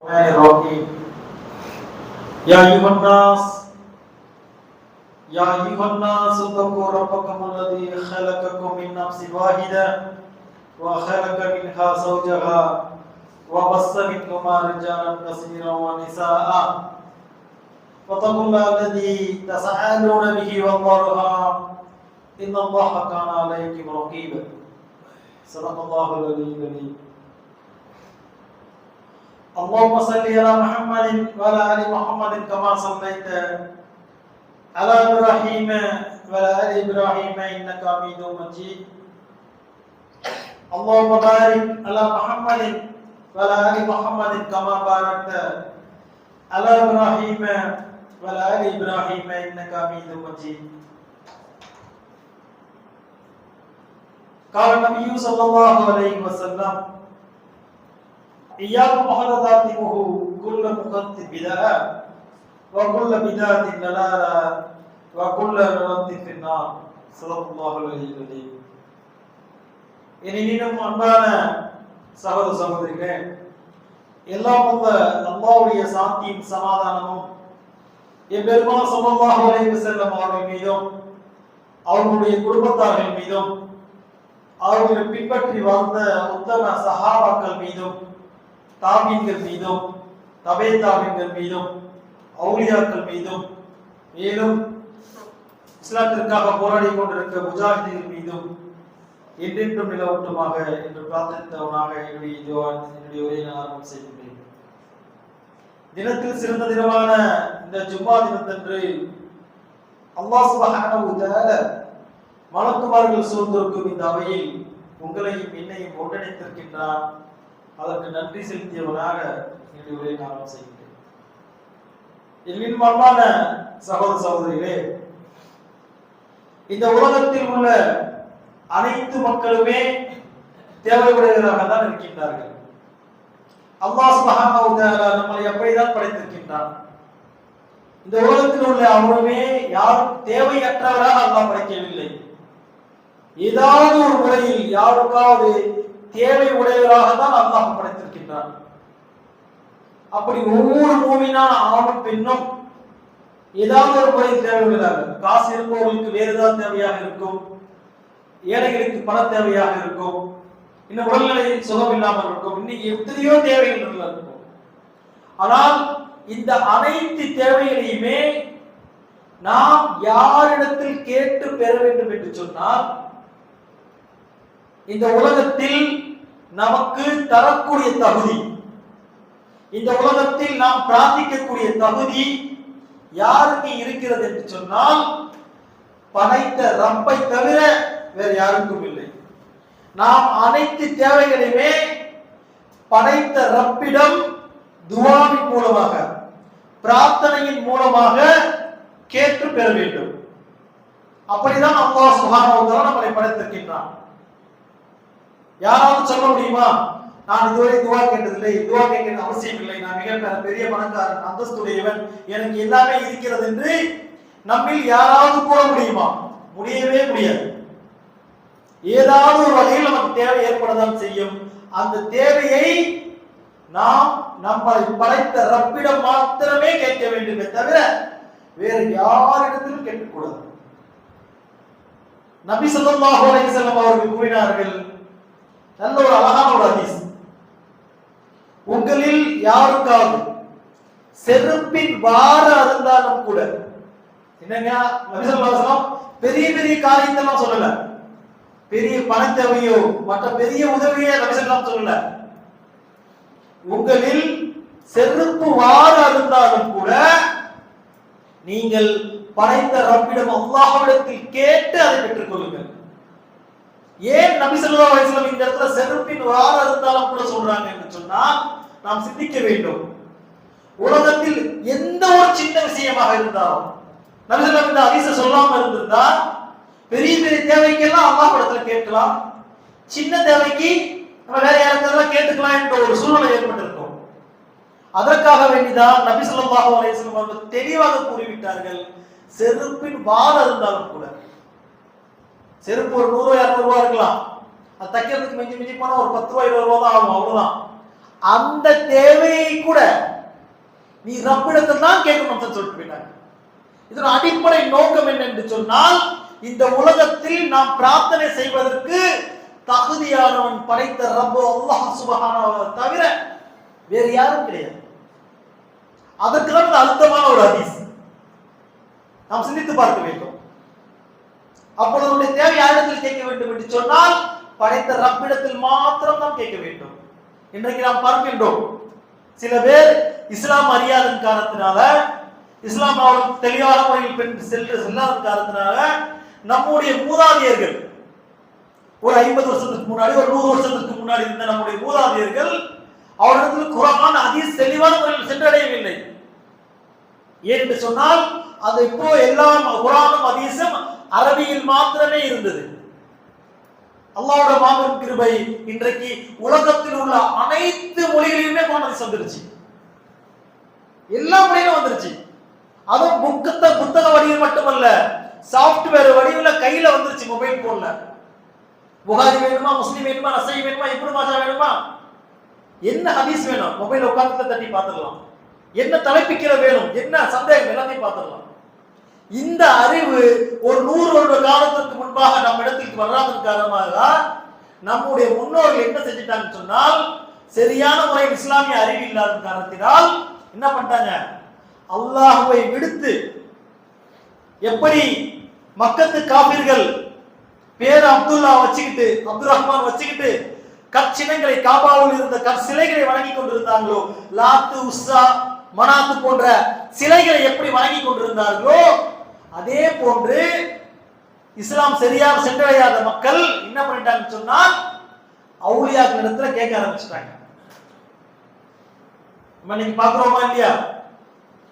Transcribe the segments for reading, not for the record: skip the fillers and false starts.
الرحيم يا أيها الناس اتقوا ربكم الذي خلقكم من نفس واحدة وخلق منها زوجها وبث منهما رجالا كثيرا ونساء واتقوا الله الذي تساءلون به والأرحام إن الله كان عليكم رقيبا صدق الله العلي العظيم اللهم صل على محمد وعلى ال محمد كما صليت على ابراهيم وعلى ال ابراهيم انك حميد مجيد اللهم بارك على محمد وعلى ال محمد كما باركت على ابراهيم وعلى ال ابراهيم انك حميد مجيد قال النبي صلى الله عليه وسلم إياكم محدثات الأمور كل محدث بدعة وكل بدعة ضلالة وكل ضلالة في النار صدق الله العلي العظيم. எனினும் அன்பான சகோதர சகோதரிகளே, எல்லாம் வல்ல அல்லாஹ்வுடைய சாந்தியும் சமாதானமும் எம்பெருமான் ஸல்லல்லாஹு அலைஹி வஸல்லம் அவர்கள் மீதும் அவர்களுடைய குடும்பத்தார்கள் மீதும் அவர்களை பின்பற்றி வாழ்ந்த உத்தம சஹாபாக்கள் மீதும் தாபீன்கள் மீதும் தபே தாபீன்கள் மீதும் அவுலியாக்கள் மீதும் மேலும் இஸ்லாத்திற்காக போராடி கொண்டிருக்கிற முஜாஹிதீன்கள் மீதும் என்றென்றும் நிலவட்டுமாக என்று பிரார்த்தித்தவனாக என்னுடைய உரையை நான் ஆரம்பம் செய்கின்றேன். தினத்தில் சிறந்த தினமான இந்த ஜும்மா தினத்தன்று அல்லாஹ் சுப்ஹானஹு வ தஆலா மலக்குமார்கள் சூழ்ந்திருக்கும் இந்த அவையில் உங்களையும் என்னையும் ஒன்றிணைத்திருக்கின்றான். அதற்கு நன்றி செலுத்தியவனாக என்னுடைய உரையை நான் செய்கின்றேன். என் மர்மான சகோதர சகோதரிகளே, இந்த உலகத்தில் உள்ள அனைத்து மக்களுமே தேவையுடையவராக தான் இருக்கின்றார்கள். அல்லாஹ் சுப்ஹானஹு வ தஆலா நம்மை எப்படிதான் படைத்திருக்கின்றான். இந்த உலகத்தில் உள்ள அவருமே யாரும் தேவையற்றவராக அல்லாஹ் படைக்கவில்லை. ஏதாவது ஒரு முறையில் யாருக்காவது தேவை உடையவராக தான் அல்லாஹ் படைத்திருக்கின்றான். அப்படி ஒவ்வொரு மூமினான ஆணும் பெண்ணும் ஏதாவது ஒரு முறையில் தேவையுள்ளதாக, காசு இருப்பவர்களுக்கு வேறு ஏதாவது தேவையாக இருக்கும், ஏழைகளுக்கு பண தேவையாக இருக்கும், இன்னும் உடல்நிலை சுகம் இல்லாமல் இருக்கும், இன்னைக்கு எத்தனையோ தேவைகள் இருக்கும். ஆனால் இந்த அனைத்து தேவைகளையுமே நாம் யாரிடத்தில் கேட்டு பெற வேண்டும் என்று சொன்னால், இந்த உலகத்தில் நமக்கு தரக்கூடிய தகுதி, இந்த உலகத்தில் நாம் பிரார்த்திக்கக்கூடிய தகுதி யாருக்கு இருக்கிறது என்று சொன்னால், படைத்த ரப்பை தவிர வேறு யாருக்கும் இல்லை. நாம் அனைத்து தேவைகளையுமே படைத்த ரப்பிடம் துஆவின் மூலமாக, பிரார்த்தனையின் மூலமாக கேட்டு பெற வேண்டும். அப்படிதான் அல்லாஹ் சுப்ஹானஹு வ தஆலா நம்மை படைத்திருக்கின்றான். யாராவது சொல்ல முடியுமா, நான் இதுவரை துவா கேட்டதில்லை, துவா கேட்க அவசியம் இல்லை, நான் மிக பெரிய பணக்காரன், அந்தஸ்துடையவன், எனக்கு எல்லாமே இருக்கிறது என்று நம்மில் யாராவது கூற முடியுமா? முடியவே முடியாது. ஏதாவது ஒரு வகையில் நமக்கு தேவை ஏற்படதான் செய்யும். அந்த தேவையை நாம் நம்மை படைத்த ரப்பிடம் மாத்திரமே கேட்க வேண்டுமே தவிர வேறு யாரிடத்திலும் கேட்கக்கூடாது. நபி ஸல்லல்லாஹு அலைஹி வஸல்லம் அவர்கள் கூறினார்கள், நல்ல ஒரு அழகான ஒரு ஹதீஸ், உங்களில் யாருக்காவது செருப்பின் வார அருந்தாலும் கூட, என்னங்க நபி ஸல்லல்லாஹு அலைஹி வஸல்லம் பெரிய பெரிய காரியத்தெல்லாம் சொல்லல, பெரிய பண தேவையோ மற்ற பெரிய உதவியோ நபி ஸல்லல்லாஹு அலைஹி வஸல்லம் சொல்லல, உங்களில் செருப்பு வார அருந்தாலும் கூட நீங்கள் படைத்த ரப்பிடம் அல்லாஹ்விடத்தில் கேட்டு அதை பெற்றுக் கொள்ளுங்கள். ஏன் நபி ஸல்லல்லாஹு அலைஹி வஸல்லம் இந்த இடத்துல செருப்பின் வார அருந்தாலும் கூட சொல்றாங்க என்று சொன்னால், நாம் சிந்திக்க வேண்டும். உலகத்தில் எந்த ஒரு சின்ன விஷயமாக இருந்தாலும் நபி ஸல்லல்லாஹு அலைஹி வஸல்லம் இந்த ஹதீஸை சொல்லாம இருந்திருந்தா, பெரிய பெரிய தேவைக்கெல்லாம் அல்லாஹ்விடத்துல கேட்கலாம், சின்ன தேவைக்கு நம்ம வேற யாருக்கெல்லாம் கேட்டுக்கலாம் என்ற ஒரு சூழ்நிலை ஏற்பட்டிருக்கும். அதற்காக வேண்டிதான் நபி ஸல்லல்லாஹு அலைஹி வஸல்லம் அவர்கள் தெளிவாக கூறிவிட்டார்கள், செருப்பின் வார இருந்தாலும் கூட, செருப்பு ஒரு 100 200 ரூபாய் இருக்கலாம், அது தைக்கிறதுக்கு மிஞ்சி மிஞ்சி போனா ஒரு 10 ரூபாய் 20 ரூபாய் தான் ஆகும், அவ்வளவுதான். அந்த தேவையை கூட நீ ரப்பிடத்தில் தான் கேட்கணும் சொல்லிட்டு போயிட்டாங்க. இதன் அடிப்படை நோக்கம் என்ன என்று சொன்னால், இந்த உலகத்தில் நாம் பிரார்த்தனை செய்வதற்கு தகுதியானவன் படைத்த ரப்பு அல்லாஹ் சுப்ஹானஹு தவிர வேறு யாரும் கிடையாது. அதற்குதான் அழுத்தமான ஒரு ஹதீஸ் நாம் சிந்தித்து பார்க்க வேண்டும். அப்பொழுது நம்முடைய தேவை யாரிடத்தில் கேட்க வேண்டும் என்று சொன்னால் படைத்த ரப்பிடத்தில் மாத்திரம் தான் கேட்க வேண்டும். இன்றைக்கு நாம் பார்க்கின்றோம், சில பேர் இஸ்லாம் அறியாத காரணத்தினால, இஸ்லாம் அவர்களுக்கு தெளிவான முறையில் செல்லாத காரணத்தினால நம்முடைய மூதாதையர்கள் ஒரு 50 வருஷத்துக்கு முன்னாடி, ஒரு 100 வருஷத்துக்கு முன்னாடி இருந்த நம்முடைய மூதாதையர்கள் அவரிடத்தில் குர்ஆன் ஹதீஸ் தெளிவான முறையில் சென்றடையவில்லை. ஏன் என்று சொன்னால் அது இப்போ எல்லாம் குர்ஆனும் ஹதீஸும் அரபியில் மாத்திரமே இருந்தது. அல்லாஹ்வுடைய மாபெரும் கிருபை, இன்றைக்கு உலகத்தில் உள்ள அனைத்து மொழிகளிலுமே குர்ஆன் ஹதீஸ் வந்துருச்சு. எல்லா மொழியிலும் வந்துருச்சு. அதுவும் புத்தக வடிவில் மட்டுமல்ல, சாஃப்ட்வேர் வடிவில் கையில வந்துருச்சு. மொபைல் போன்ல புகாரி வேணுமா, முஸ்லிம் வேணுமா, நஸீ வேணுமா, இப்னு மாஜா வேணுமா, என்ன ஹதீஸ் வேணும், மொபைல் உட்கார்ந்து தட்டி பார்த்துடலாம். என்ன தலைப்பிக்கிற வேணும், என்ன சந்தேகம், எல்லாத்தையும் பார்த்துடலாம். இந்த அறிவு ஒரு 100 வருட காலத்திற்கு முன்பாக நம்ம இடத்துக்கு வராதன் காரணமாக நம்முடைய முன்னோர்கள் என்ன செஞ்சிட்டாங்கன்னு சொன்னால், சரியான முறையில் இஸ்லாமிய அறிவு இல்லாத காரணத்தினால் என்ன பண்ணிட்டாங்க, அல்லாஹ்வை விடுத்து எப்படி மக்கத்து காபிர்கள் பேர் அப்துல்லா வச்சுக்கிட்டு, அப்துல் ரஹ்மான் வச்சுக்கிட்டு கற்சிலைகளை, காபாவில் இருந்த கற்சிலைகளை வணங்கி கொண்டிருந்தாங்களோ, லாத்து உஸ்ஸா மனாத்து போன்ற சிலைகளை எப்படி வணங்கி கொண்டிருந்தார்களோ, அதே போன்று இஸ்லாம் சரியாக சென்றடையாத மக்கள் என்ன பண்ணிட்டாங்கன்னு சொன்னால் அவுலியாக்கள் இடத்துல கேட்க ஆரம்பிச்சிட்டாங்க. நம்ம இன்னைக்கு பாக்குறோமா இல்லையா?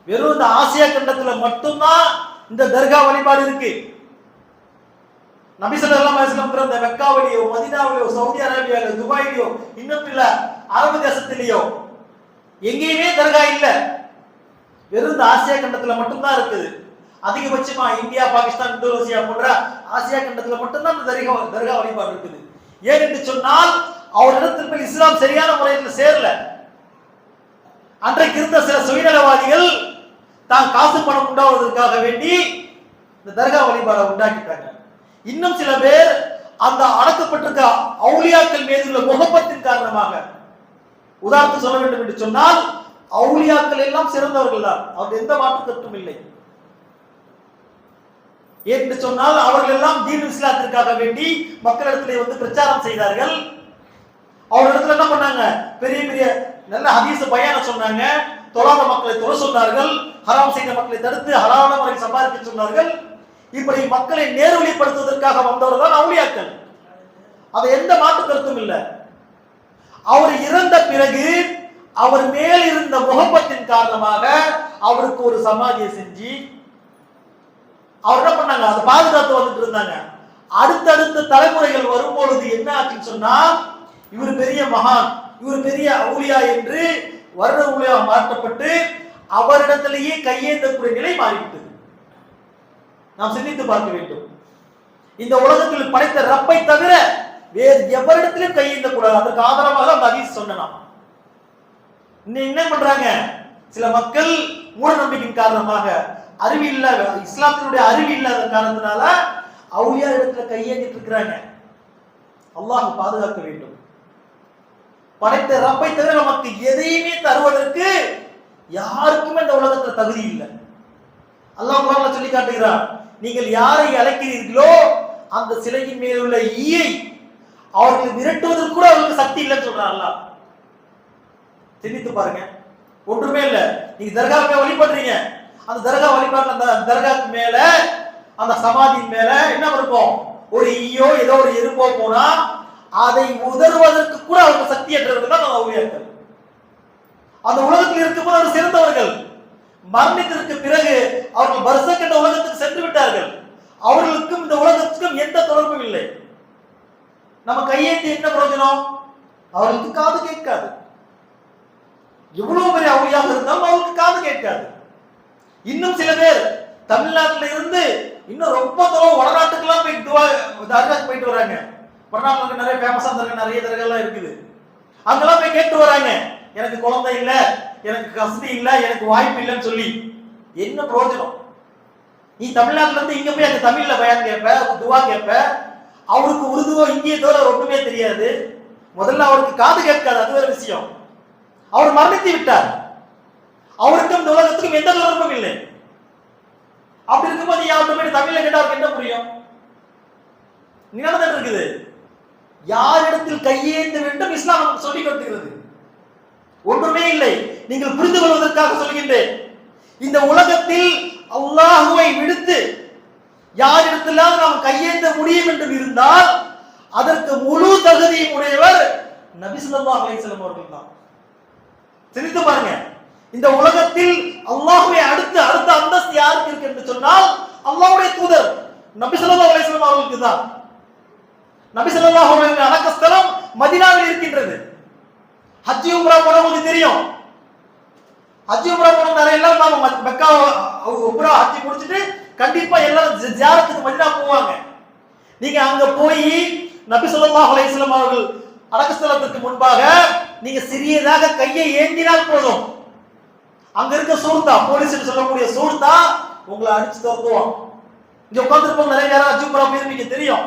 வெறும் இந்த ஆசியா கண்டத்துல மட்டும்தான் இந்த தர்கா வழிபாடு இருக்கு. நபி ஸல்லல்லாஹு அலைஹி வஸல்லம் பிறந்த மெக்காவிலேயோ, மதீனாவிலேயோ, சவுதி அரேபியாவிலோ, துபாயிலோ, இன்னும் இல்ல அரபு தேசத்திலேயோ எங்கேயுமே தர்கா இல்ல. வெறும் இந்த ஆசியா கண்டத்துல மட்டும்தான் இருக்குது. அதிகபட்சமா இந்தியா, பாகிஸ்தான், இந்தோனேசியா போன்ற ஆசியா கண்டத்துல மட்டும்தான் இந்த தர்கா வழிபாடு இருக்குது. ஏன் என்று சொன்னால் அவரிடத்தில் இஸ்லாம் சரியான முறையில் சேரல. அன்றைக்கு இருந்த சில சுயநலவாதிகள் தான் காசு பணம் உண்டாவதற்காக வேண்டி இந்த தர்கா வழிபாடை உண்டாக்கிட்டாங்க. இன்னும் சில பேர் அந்த அடக்கப்பட்டிருக்க அவுலியாக்கள் மீது உள்ள முகப்பத்தின் காரணமாக, உதாரணத்துக்கு சொல்ல வேண்டும் என்று சொன்னால் அவுலியாக்கள் எல்லாம் சிறந்தவர்கள் தான், அவர்கள் எந்த மாற்று கருத்தும் இல்லை. என்று சொன்னால் அவர்கள் எல்லாம் தீன் இஸ்லாத்திற்காக வேண்டி மக்களிடத்திலே வந்து பிரச்சாரம் செய்தார்கள். அவர்களிடத்துல என்ன பண்ணாங்க, பெரிய பெரிய நல்ல ஹதீஸ் பயான சொன்னாங்க, தொழாத மக்களை தொழ சொன்னார்கள், ஹராம் செய்த மக்களை தடுத்து ஹலாலான முறையில் சம்பாதிக்க சொன்னார்கள். இப்படி மக்களை நேர்வழிப்படுத்துவதற்காக வந்தவர் தான் அவுலியாக்கள். அது எந்த மாற்று கருத்தும் இல்லை. அவர் இறந்த பிறகு அவர் மேல் இருந்த முகப்பத்தின் காரணமாக அவருக்கு ஒரு சமாதியை செஞ்சு அவர் என்ன பண்ணாங்க, அதை பாதுகாத்து வந்துட்டு இருந்தாங்க. அடுத்தடுத்த தலைமுறைகள் வரும்பொழுது என்ன ஆச்சுன்னு சொன்னா, இவர் பெரிய மகான், இவர் பெரிய அவுலியா என்று வருட ஊழியா மாற்றப்பட்டு அவரிடத்திலேயே கையேந்தக்கூடிய நிலை மாறிவிட்டது. நாம் சிந்தித்து பார்க்க வேண்டும். இந்த உலகத்தில் படைத்த ரப்பை தவிர வேறு எவரிடத்திலும் கையேந்த கூடாது. அதற்கு ஆதரவாக அந்த ஹதீஸ் சொன்னோம். இன்னும் என்ன பண்றாங்க, சில மக்கள் மூட நம்பிக்கையின் காரணமாக, அறிவில்ல இஸ்லாத்தினுடைய அறிவு இல்லாத காரணத்தினால அவுலியா இடத்துல கையேந்திட்டு இருக்கிறாங்க. அல்லாஹ் பாதுகாக்க வேண்டும். படைத்த ரப்பை தவிர நமக்கு எதையுமே தருவதற்கு யாருக்குமே இந்த உலகத்துல தகுதி இல்லை. அல்லாஹ் குர்ஆன்ல சொல்லி காட்டுகிறார், நீங்கள் யாரை அழைக்கிறீர்களோ அந்த சிலையின் மேல் உள்ள ஈயை அவர்களை விரட்டுவதற்கு கூட அவர்களுக்கு சக்தி இல்லைன்னு சொல்றான் அல்லாஹ். சிந்தித்து பாருங்க, ஒன்றுமே இல்லை. நீங்க தர்காவுக்கு வழிபடுறீங்க, அந்த தர்கா வழிபாடு, அந்த தர்காவுக்கு மேல அந்த சமாதியின் மேல என்ன இருக்கும், ஒரு ஈயோ ஏதோ ஒரு எறும்போ போனா அதை உதறுவதற்கு கூட அவருக்கு சக்தி ஏற்றவர்கள் தான் அவுலியாக்கள். அந்த உலகத்தில் இருக்கும்போது அவர் சிறந்தவர்கள். மரணத்திற்கு பிறகு அவர்கள் பர்சக் என்ற உலகத்துக்கு சென்று விட்டார்கள். அவர்களுக்கும் இந்த உலகத்துக்கும் எந்த தொடர்பும் இல்லை. நம்ம கையேந்தி என்ன பிரயோஜனம், அவர்களுக்கு காது கேட்காது. எவ்வளவு பெரிய அவுலியாக இருந்தாலும் அவருக்கு காது கேட்காது. இன்னும் சில பேர் தமிழ்நாட்டில இருந்து இன்னும் ரொம்ப தூரம் வடநாட்டுக்கெல்லாம் போய் தர்காக்கு போயிட்டு வராங்க. வடநாட்டுக்கு நிறைய ஃபேமஸா தர்கா, நிறைய தர்காலாம் இருக்குது. அங்கெல்லாம் போய் கேட்டு வராங்க. எனக்கு குழந்தை இல்ல, எனக்கு கசதி இல்ல, எனக்கு வாய்ப்பு இல்லைன்னு சொல்லி என்ன பிரயோஜனம்? நீ தமிழ்நாட்டுல இருந்து இங்க போய் அந்த தமிழ்ல பயான் கேட்ப, துவா கேட்ப, அவருக்கு உருதுவோ இந்திய தவிர ஒன்றுமே தெரியாது. முதல்ல அவருக்கு காது கேட்காது, அது வேற விஷயம். அவர் மரணித்து விட்டார், அவருக்கும் இந்த உலகத்துக்கும் எந்த தொடர்பும் இல்லை. அப்படி இருக்கும்போது யார்கிட்ட போய் தமிழ்ல கேட்டா அவருக்கு என்ன புரியும்? நடந்துட்டு இருக்குது. யாரிடத்தில் கையேந்த வேண்டும் இஸ்லாம் நமக்கு சொல்லிக் கொடுக்கிறது. ஒன்றுமே இல்லை. நீங்கள் புரிந்து கொள்வதற்காக சொல்கின்றேன். இந்த உலகத்தில் அல்லாஹுவை விடுத்து யாரிடத்திலாவது நாம் கையேந்த முடியும் என்று இருந்தால் அதற்கு முழு தகுதியும் உடையவர் நபி ஸல்லல்லாஹு அலைஹி வஸல்லம் அவர்கள் தான். சிந்தித்து பாருங்க. இந்த உலகத்தில் அல்லாஹ்வை அடுத்த அந்தஸ்து யாருக்கு இருக்கு என்று சொன்னால் அல்லாஹ்வுடைய தூதர் நபி ஸல்லல்லாஹு அலைஹி வஸல்லம் அவர்களுக்கு தான். நபி ஸல்லல்லாஹு அலைஹி வஸல்லம் அடக்க ஸ்தலம் மதீனாவில் இருக்கின்றது. ஹஜ் உம்ரா போனவங்களுக்கு தெரியும். ஹஜ் உம்ரா போன நிறைய எல்லாம் நாம மெக்கா உம்ரா ஹஜ் முடிச்சிட்டு கண்டிப்பா எல்லாரும் ஜியாரத்துக்கு மதீனா போவாங்க. நீங்க அங்க போய் நபி ஸல்லல்லாஹு அலைஹி வஸல்லம் அவர்கள் அடக்க ஸ்தலத்துக்கு முன்பாக நீங்க சிறியதாக கையை ஏந்தினால் போதும், அங்க இருக்க சூர்தா, போலீஸ் சொல்லக்கூடிய சூர்தா உங்களை அடிச்சு துரத்துவான். இங்க உட்கார்ந்துருப்போம் நிறைய நேரம் ஹஜ் உம்ரா போயிருப்பீங்க தெரியும்.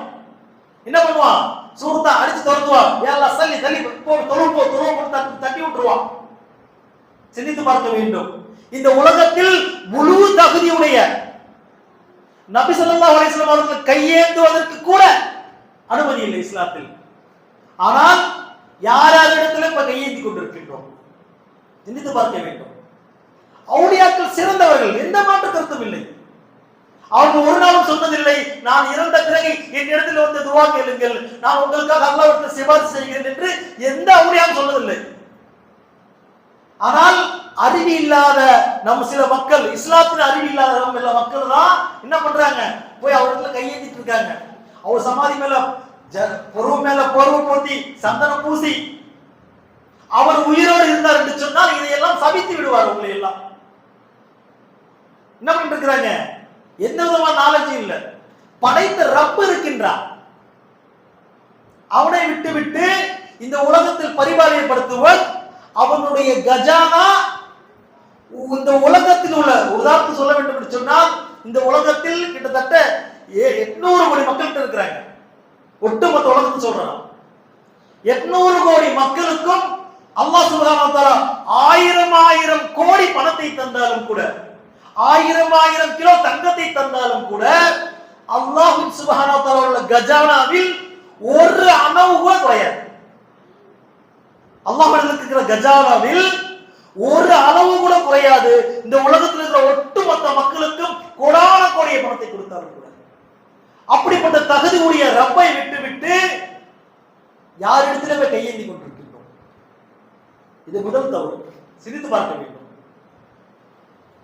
என்ன பண்ணுவான்? சூர்தா அடிச்சு துரத்துவான். யல்லா சல்லி தள்ளி தொழுவோம் தட்டி விட்டுருவான். சிந்தித்து பார்க்க வேண்டும். இந்த உலகத்தில் முழு தகுதியுடைய நபி ஸல்லல்லாஹு அலைஹி வஸல்லம் அவர்கள் கையேந்துவதற்கு கூட அனுமதி இல்லை இஸ்லாத்தில். ஆனால் யாரிடத்திலும் இப்ப கையேந்தி கொண்டிருக்கின்றோம். சிந்தித்து பார்க்க வேண்டும். அவுலியாக்கள் சிறந்தவர்கள், எந்த மாற்று கருத்தும் இல்லை. அவங்க ஒரு நாளும் சொன்னதில்லை நான் இறந்த பிறகு என் இடத்தில் வந்து துவா கேளுங்கள், நான் உங்களுக்காக அல்லாஹ்விற்கு சிபாரிசு செய்கிறேன் என்று எந்த அவுலியாவும் சொன்னதில்லை. ஆனால் அறிவு இல்லாத நம்ம சில மக்கள், இஸ்லாத்தின் அறிவு இல்லாத நம்ம எல்லா மக்கள் தான் என்ன பண்றாங்க? போய் அவரிடத்துல கையேந்திட்டு இருக்காங்க. அவர் சமாதி மேல பொருவு போத்தி சந்தனம் பூசி அவர் உயிரோடு இருந்தார் என்று சொன்னால் இதையெல்லாம் சபித்து விடுவார். உங்களை எல்லாம் என்ன பண்ணிட்டு இருக்கிறாங்க? எந்த விதமான நாலேஜ் இல்ல. படைத்த ரப்பு இருக்கின்றான், அவனை விட்டு விட்டு இந்த உலகத்தில் பரிபாலனைப்படுத்துவர். அவனுடைய கஜானா இந்த உலகத்தில் உள்ள, உதாரணத்துக்கு சொல்ல வேண்டும் என்று சொன்னால் இந்த உலகத்தில் கிட்டத்தட்ட 800 கோடி மக்கள் இருக்கிறாங்க. ஒட்டுமொத்த உலகத்தை சொல்றான். 800 கோடி மக்களுக்கும் அல்லாஹ் சுப்ஹானஹு வ தஆலா 1000 கோடி பணத்தை தந்தாலும் கூட, 1000 கிலோ தங்கத்தை தந்தாலும் கூட அல்லாஹ் சுப்ஹானஹு வ தஆலா உள்ள கஜானாவில் ஒரு அணு கூட குறையாது. அல்லாஹ் இருக்கிற கஜானாவில் ஒரு அளவு கூட குறையாது. இந்த உலகத்தில் இருக்கிற ஒட்டுமொத்த மக்களுக்கும் கோடான கோடிய பணத்தை கொடுத்தாலும் கூட அப்படிப்பட்ட தகுதி உடைய ரப்பை விட்டு விட்டு யாரிடத்திலுமே கையேந்தி கொண்டிருக்கின்றோம். இது முதல் தவறு. சிந்தித்து பார்க்க வேண்டும்.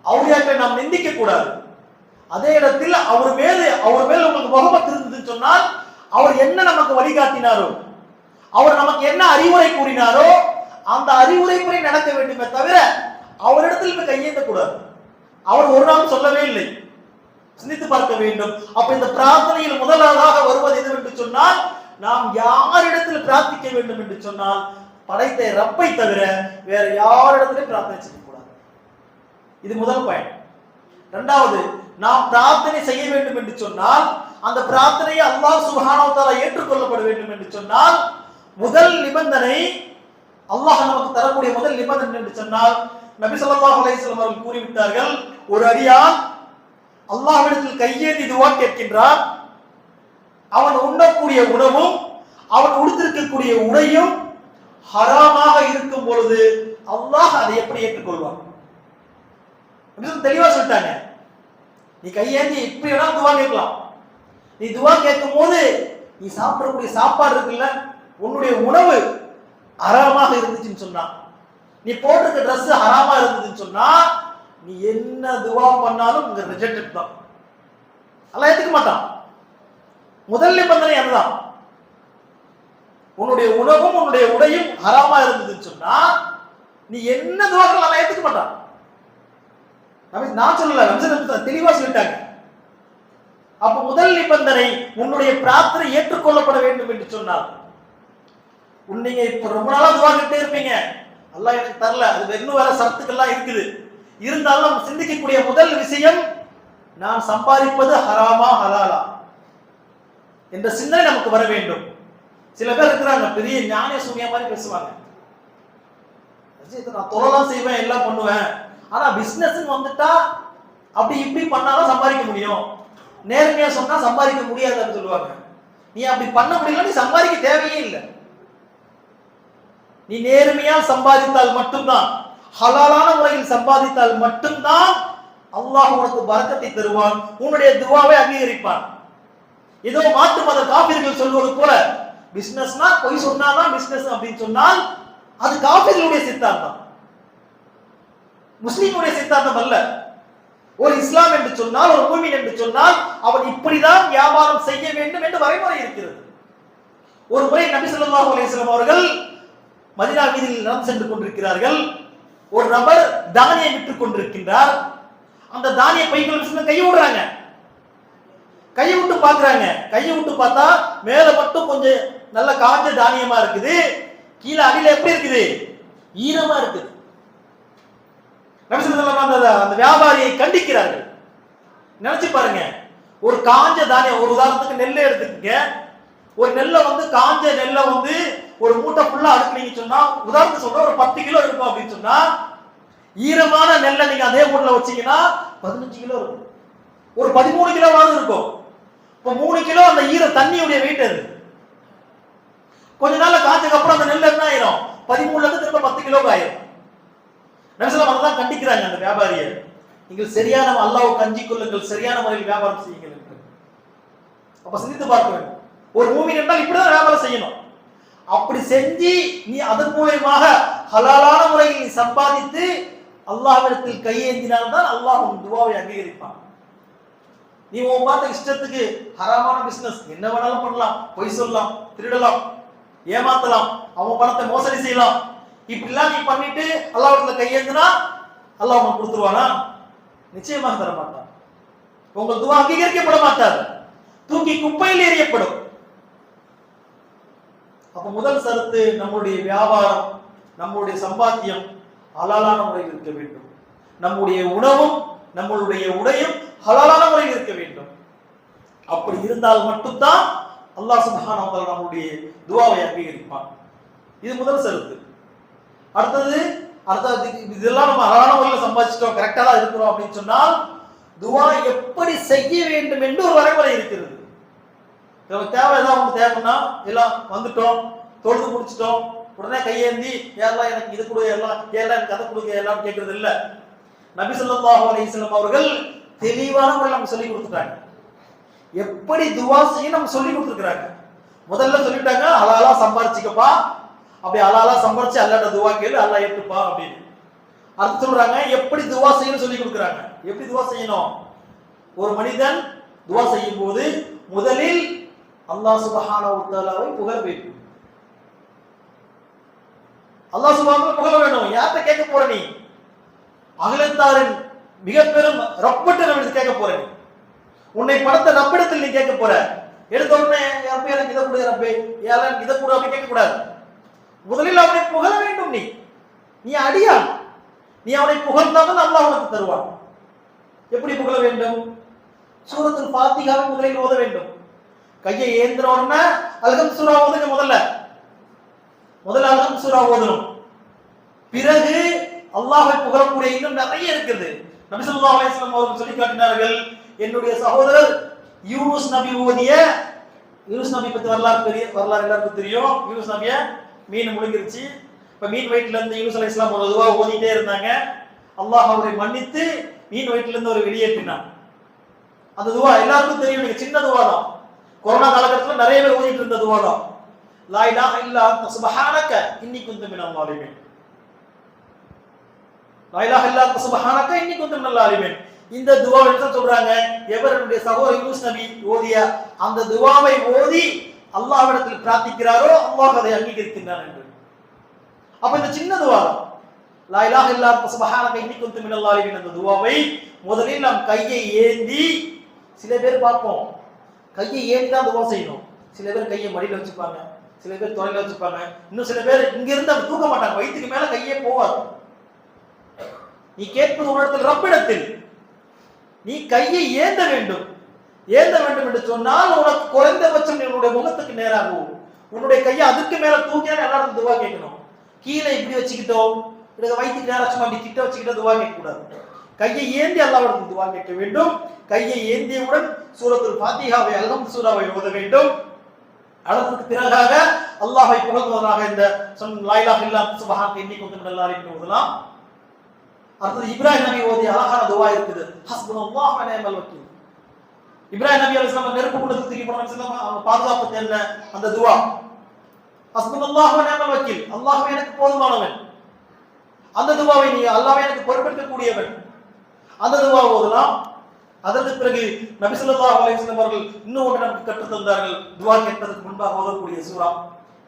அவுலியாக்களை நாம் நிந்திக்க கூடாது. அதே இடத்தில் அவர் மேல் உங்களுக்கு முகமத் இருந்ததுன்னு சொன்னால் அவர் என்ன நமக்கு வழிகாட்டினாரோ, அவர் நமக்கு என்ன அறிவுரை கூறினாரோ அந்த அறிவுரைப்படி நடக்க வேண்டுமே தவிர அவரிடத்தில் போய் கையேந்த கூடாது. அவர் ஒரு நாள் சொல்லவே இல்லை. சிந்தித்து பார்க்க வேண்டும். அப்ப இந்த பிரார்த்தனையில் முதலாவதாக வருவது எதுவென்று சொன்னால் நாம் யாரிடத்தில் பிரார்த்திக்க வேண்டும் என்று சொன்னால் படைத்த ரப்பை தவிர வேற யாரிடத்திலும் பிரார்த்தனை செய்யக்கூடாது. இது முதல் பயன். இரண்டாவது, நாம் பிரார்த்தனை செய்ய வேண்டும் என்று சொன்னால் அந்த பிரார்த்தனையை அல்லாஹ் சுப்ஹானஹு வ தஆலா ஏற்றுக்கொள்ளப்பட வேண்டும் என்று சொன்னால் முதல் நிபந்தனை, அல்லாஹ் நமக்கு தரக்கூடிய முதல் நிபந்தனை என்று சொன்னால் நபி ஸல்லல்லாஹு அலைஹி வஸல்லம் அவர்கள் கூறிவிட்டார்கள், ஒரு அடியான் அல்லாஹ்விடத்தில் கையேந்தி துஆ கேட்கின்றான், அவன் உண்ணக்கூடிய உணவும் அவன் உடுத்திருக்கக்கூடிய உடையும் ஹராமாக இருக்கும் பொழுது அல்லாஹ் அதை எப்படி ஏற்றுக்கொள்வான்? தெளிவா சொல்லிட்டாங்க. நீ கையேந்தி இப்படி வேணா துவா கேட்கலாம். நீ துவா கேட்கும் போது நீ சாப்பிடக்கூடிய சாப்பாடு இருக்குல்ல, உன்னுடைய உணவு ஹராமாக இருந்துச்சுன்னு சொன்னா, நீ போட்டிருக்க ட்ரெஸ் ஹராமா இருந்துச்சுன்னு சொன்னா நீ என்ன துவா பண்ணாலும் உங்க ரிஜெக்டட் தான். அல்லாஹ் ஏத்துக்க மாட்டான். முதல் நிபந்தனை அதுதான். உன்னுடைய உணவும் உன்னுடைய உடையும் ஹராமா இருந்ததுன்னு சொன்னா நீ என்ன துவாக்கள் அல்லாஹ் ஏத்துக்க மாட்டான். நான் சொல்லல, தெளிவா சொல்லிட்டாங்க. அப்ப முதல் நிபந்தனை உன்னுடைய பிரார்த்தனை ஏற்றுக்கொள்ளப்பட வேண்டும் என்று சொன்னால், நீங்க இப்ப ரொம்ப நாளா துவா கேட்டே இருப்பீங்க, அல்லாஹ் எனக்கு தரல, அது இன்னும் வேற சரத்துக்கெல்லாம் இருக்குது. இருந்தாலும் நம்ம சிந்திக்கக்கூடிய முதல் விஷயம், நான் சம்பாதிப்பது ஹராமா ஹலாலா என்ற சிந்தனை நமக்கு வர வேண்டும். சில பேர் இருக்கிறாங்க, பெரிய ஞானிய சூனியா மாதிரி பேசுவாங்க. நான் தொழிலாம் செய்வேன், எல்லாம் பண்ணுவேன், ஆனா பிசினஸ் வந்துட்டா அப்படி இப்படி பண்ணாதான் சம்பாதிக்க முடியும், நேர்மையா சொன்னா சம்பாதிக்க முடியாதுன்னு சொல்லுவாங்க. நீ அப்படி பண்ண முடியல, நீ சம்பாதிக்க தேவையே இல்லை. நீ நேர்மையால் சம்பாதித்தால் மட்டும்தான், ஹலாலான முறையில் சம்பாதித்தால் மட்டும்தான் அல்லாஹ் உனக்கு பரக்கத்தை தருவான், உன்னுடைய துஆவை அங்கீகரிப்பான். ஏதோ மாற்று மத காபிர்கள் சொல்வது போல பிசினஸ்னா பொய் சொன்னாதான் பிசினஸ் அப்படின்னு சொன்னால் அது காபிர்களுடைய சித்தாந்தம், முஸ்லிமுடைய சித்தாந்தம் அல்ல. ஒரு இஸ்லாம் என்று சொன்னால், ஒரு மூமின் என்று சொன்னால் அவன் இப்படிதான் வியாபாரம் செய்ய வேண்டும் என்று வரைமுறை இருக்கிறது. ஒரு முறை நபி ஸல்லல்லாஹு அலைஹி வஸல்லம் அவர்கள் மதீனா வீதியில் நடந்து சென்று கொண்டிருக்கிறார்கள். ஒரு நபர் தானியம் விற்றுக் கொண்டிருக்கின்றார். அந்த தானிய பைக்குள்ள கையை விடுறாங்க. கையை விட்டு பாக்குறாங்க. கையை விட்டு பார்த்தா மேல மட்டும் கொஞ்சம் நல்ல காஞ்ச தானியமா இருக்குது, கீழே அடியில எப்படி இருக்குது, ஈரமா இருக்குது. நபி ஸல்லல்லாஹு அலைஹி வஸல்லம் அந்த வியாபாரியை கண்டிக்கிறார்கள். நினைச்சு பாருங்க, ஒரு காஞ்ச தானியம், ஒரு உதாரணத்துக்கு நெல்லை எடுத்துக்கங்க. ஒரு நெல்லை காஞ்ச நெல்லை ஒரு மூட்டை ஃபுல்லா அடுக்குனீங்க சொன்னா, உதாரணத்துக்கு சொல்ற ஒரு 10 கிலோ இருக்கும் அப்படின்னு சொன்னா, ஈரமான நெல்லை நீங்க அதே மூட்டையில வச்சீங்கன்னா 15 கிலோ இருக்கும், ஒரு 13 கிலோவாவது இருக்கும். இப்போ 3 கிலோ அந்த ஈர தண்ணியுடைய வெயிட் அது. கொஞ்ச நாள்ல காஞ்சதுக்கு அப்புறம் அந்த நெல் என்ன ஆயிரும், 13ல இருந்து திரும்ப 10 கிலோக்கு ஆயிரும். நபிசல்லாம் அதான் கண்டிக்கிறாங்க அந்த வியாபாரியை, நீங்கள் சரியான அல்லாஹ்வுக்கு அஞ்சிக் கொள்ளுங்கள், சரியான முறையில் வியாபாரம் செய்யுங்கள் என்று. அப்ப சிந்தித்து பார்க்க வேண்டும், ஒரு மூமின் என்றால் இப்படிதான் வியாபாரம் செய்யணும். அப்படி செஞ்சு நீ அதன் மூலமாக ஹலாலான முறையில் நீ சம்பாதித்து அல்லாஹ்விடத்தில் கையேந்தினால்தான் அல்லாஹ் உன் துஆவை அங்கீகரிப்பான். நீ உன் பார்த்த இஷ்டத்துக்கு ஹராமான பிசினஸ் என்ன வேணாலும் பண்ணலாம், பொய் சொல்லலாம், திருடலாம், ஏமாத்தலாம், அவன் பணத்தை மோசடி செய்யலாம், இப்படிலாம் நீ பண்ணிட்டு அல்லாஹ்விடத்தில் கையேந்தினா அல்லாஹ் உனக்கு கொடுத்துருவானா? நிச்சயமாக தர மாட்டான். உங்கள் துஆ அங்கீகரிக்கப்பட மாட்டாது, தூக்கி குப்பையில் எறியப்படும். அப்ப முதல் சரத்து, நம்முடைய வியாபாரம், நம்முடைய சம்பாத்தியம் ஹலாலான முறையில் இருக்க வேண்டும். நம்முடைய உணவும் நம்மளுடைய உடையும் ஹலாலான முறையில் இருக்க வேண்டும். அப்படி இருந்தால் மட்டும்தான் அல்லாஹ் சுப்ஹானஹு வ தஆலா நம்முடைய துஆவை அங்கீகரிப்பான். இது முதல் சரத்து. அடுத்தது இதெல்லாம் நம்ம ஹலாலான முறையில் சம்பாதிச்சிட்டோம், கரெக்டா தான் இருக்கிறோம் அப்படின்னு சொன்னால் துஆ எப்படி செய்ய வேண்டும் என்று ஒரு வரைமுறை இருக்கிறது. நமக்கு தேவை ஏதாவது ஒன்று தேவைன்னா எல்லாம் வந்துட்டோம், தொழுது முடிச்சிட்டோம், உடனே கையேந்தி எல்லாம் எனக்கு இது கொடு, எல்லாம் எனக்கு அதை கொடுங்க எல்லாம் கேட்கறது இல்லை. நபி ஸல்லல்லாஹு அலைஹி வஸல்லம் அவர்கள் தெளிவான முறையில் நம்ம சொல்லி கொடுத்துட்டாங்க. எப்படி துஆ செய்ய நம்ம சொல்லி கொடுத்துருக்காங்க. முதல்ல சொல்லிட்டாங்க, ஹலாலா சம்பாரிச்சுக்கப்பா, அப்படி ஹலாலா சம்பாரிச்சு அல்லாஹ்ட்ட துஆ கேளு, அல்லாஹ் ஏற்றுப்பா அப்படின்னு. அடுத்து சொல்றாங்க எப்படி துஆ செய்யணும் சொல்லி கொடுக்குறாங்க. எப்படி துஆ செய்யணும்? ஒரு மனிதன் துஆ செய்யும் போது முதலில் அல்லாஹ் சுப்ஹானஹு வ தஆலாவை புகழ வேண்டும். அல்லாஹ் சுப்ஹானஹு புகழ வேண்டும். யார்கிட்ட கேட்க போற நீ? அகிலத்தாரின் மிக பெரும் ரப்பிட்ட நம்ம கேட்க போற நீ. உன்னை படைத்த ரப்பிடத்தில் நீ கேட்க போற. எடுத்த உடனே ரப்பே எனக்கு இதை கொடு, ரப்பே எனக்கு இதை கொடு அப்படி கேட்க கூடாது. முதலில் அவனை புகழ வேண்டும். நீ அடியான், நீ அவனை புகழ்ந்தாதான் அல்லாஹ் உனக்கு தருவான். எப்படி புகழ வேண்டும்? சூரத்துல் ஃபாத்திஹாவை முதலில் ஓத வேண்டும். கையை ஏந்திர உடனே அல்ஹம் சூரா ஓதுங்க. முதல்ல அல்ஹம் சூரா ஓதணும். பிறகு அல்லாஹ்வை புகழக்கூடிய இன்னும் நிறைய இருக்குது. நபி ஸல்லல்லாஹு அலைஹி வஸல்லம் அவர்கள் சொல்லி காட்டினார்கள், என்னுடைய சகோதரர் யூனுஸ் நபி ஓதிய, யூனுஸ் நபி பத்தி வரலாறு எல்லாருக்கும் தெரியும். யூனுஸ் நபிய மீன் முழுங்கிருச்சு. இப்ப மீன் வயிற்றுல இருந்து யூனுஸ் அலைஹிஸ்ஸலாம் ஒரு துஆ ஓதிட்டே இருந்தாங்க. அல்லாஹ் அவரை மன்னித்து மீன் வயிற்றுல இருந்து ஒரு வெளியேற்றினான். அந்த துஆ எல்லாருக்கும் தெரியும், சின்ன துஆ தான். கொரோனா காலகட்டத்தில் நிறைய பேர் ஓதிட்டு இருந்த துஆ தான். லா இலாஹ இல்லா அன்த சுப்ஹானக இன்னி குன்து மினல் ஸாலிமீன். லா இலாஹ இல்லா அன்த சுப்ஹானக இன்னி குன்து மினல் ஸாலிமீன். இந்த துஆவை என்ன சொல்றாங்க? எவருடைய சகோதரர் யூனுஸ் நபி ஓதிய அந்த துஆவை ஓதி அல்லாஹ்விடத்தில் பிரார்த்திக்கிறாரோ அல்லாஹ் அதை அங்கீகரிக்கின்றான் என்று. அப்ப இந்த சின்ன துஆ லா இலாஹ இல்லா அன்த சுப்ஹானக இன்னி குன்து மினல் ஸாலிமீன் அந்த துஆவை முதலில் நாம் கையை ஏந்தி, சில பேர் பார்ப்போம் கையை ஏந்தி தான் துஆ செய்யணும். சில பேர் கையை மடியில வச்சுப்பாங்க, சில பேர் தொலைல வச்சுப்பாங்க, இன்னும் சில பேர் இங்க இருந்து அப்படி தூக்க மாட்டாங்க, வயிற்றுக்கு மேல கையே போவாது. நீ கேட்பது உன்னிடத்தில் ரப்பிடத்தில், நீ கையை ஏந்த வேண்டும். ஏந்த வேண்டும் என்று சொன்னால் உனக்கு குறைந்தபட்சம் உன்னுடைய முகத்துக்கு நேராகும். உன்னுடைய கையை அதுக்கு மேல தூக்கினா எல்லாரும் துவா கேட்கணும். கீழே இப்படி வச்சுக்கிட்டோம், வயிற்றுக்கு நேரம் சும்மா அப்படி கிட்ட வச்சுக்கிட்டோ துவா கேட்க கூடாது. கையை ஏந்தி அல்லாஹ்விடத்தில் துவா கேட்க வேண்டும். கையை ஏந்தியவுடன் சூரத்துல் ஃபாத்திஹாவை அல்ஹம்து சூராவை ஓத வேண்டும். அதற்கு பிறகாக அல்லாஹ்வை புகழ்வதாக இந்த லா இலாஹ இல்லல்லாஹ் சுப்ஹானக இன்னி குன்து மினல் ஸாலிமீன் ஓதலாம். அடுத்து இப்ராஹிம் நபி ஓதிய அழகான துவா இருக்குது, ஹஸ்புனல்லாஹு வ நிஅமல் வக்கீல். இப்ராஹிம் நபி அலைஹிஸ்ஸலாம் நெருப்பு குண்டத்துக்கு தூக்கி போனாங்க, அவங்க பாதுகாப்பு தேடின அந்த துவா, ஹஸ்புனல்லாஹு வ நிஅமல் வக்கீல், அல்லாஹ்வே எனக்கு போதுமானவன். அந்த துவாவை நீ அல்லாஹ்வே எனக்கு பொறுப்பெடுக்க கூடியவன், அந்த துவா ஓதலாம். அதற்கு பிறகு நபி ஸல்லல்லாஹு அலைஹி வஸல்லம் அவர்கள் இன்னும் ஒன்று நமக்கு கற்றுத் தந்தார்கள், துவா கேட்பதற்கு முன்பாக ஓதக்கூடிய சூரா.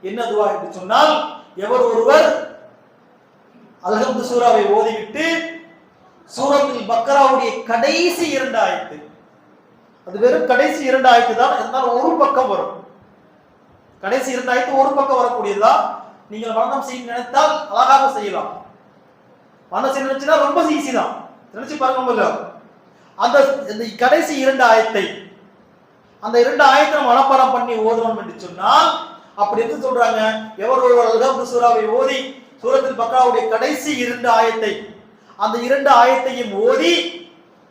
என்ன துவா என்று சொன்னால், எவர் ஒருவர் அல்ஹம்து சூராவை ஓதிவிட்டு சூரத்துல் பக்கராவுடைய கடைசி 2 ஆயத்து, அது வெறும் கடைசி 2 ஆயத்து தான், இருந்தாலும் ஒரு பக்கம் வரும். கடைசி 2 ஆயத்து ஒரு பக்கம் வரக்கூடியதா. நீங்கள் மனனம் செய்ய நினைத்தால் அழகாக செய்யலாம். மனனம் செய்ய நினைச்சா ரொம்ப ஈஸி தான், நினைச்சு பார்க்க முடியல. அந்த கடைசி 2 ஆயத்தை, அந்த 2 ஆயத்தை மனப்பாடம் பண்ணி ஓதணும் என்று சொன்னால், அப்படி என்று சொல்றாங்க, எவர் ஒருவர் அல்ஹம்து சூராவை ஓதி சூரத்துல் பக்ராவுடைய கடைசி 2 ஆயத்தை, அந்த 2 ஆயத்தையும் ஓதி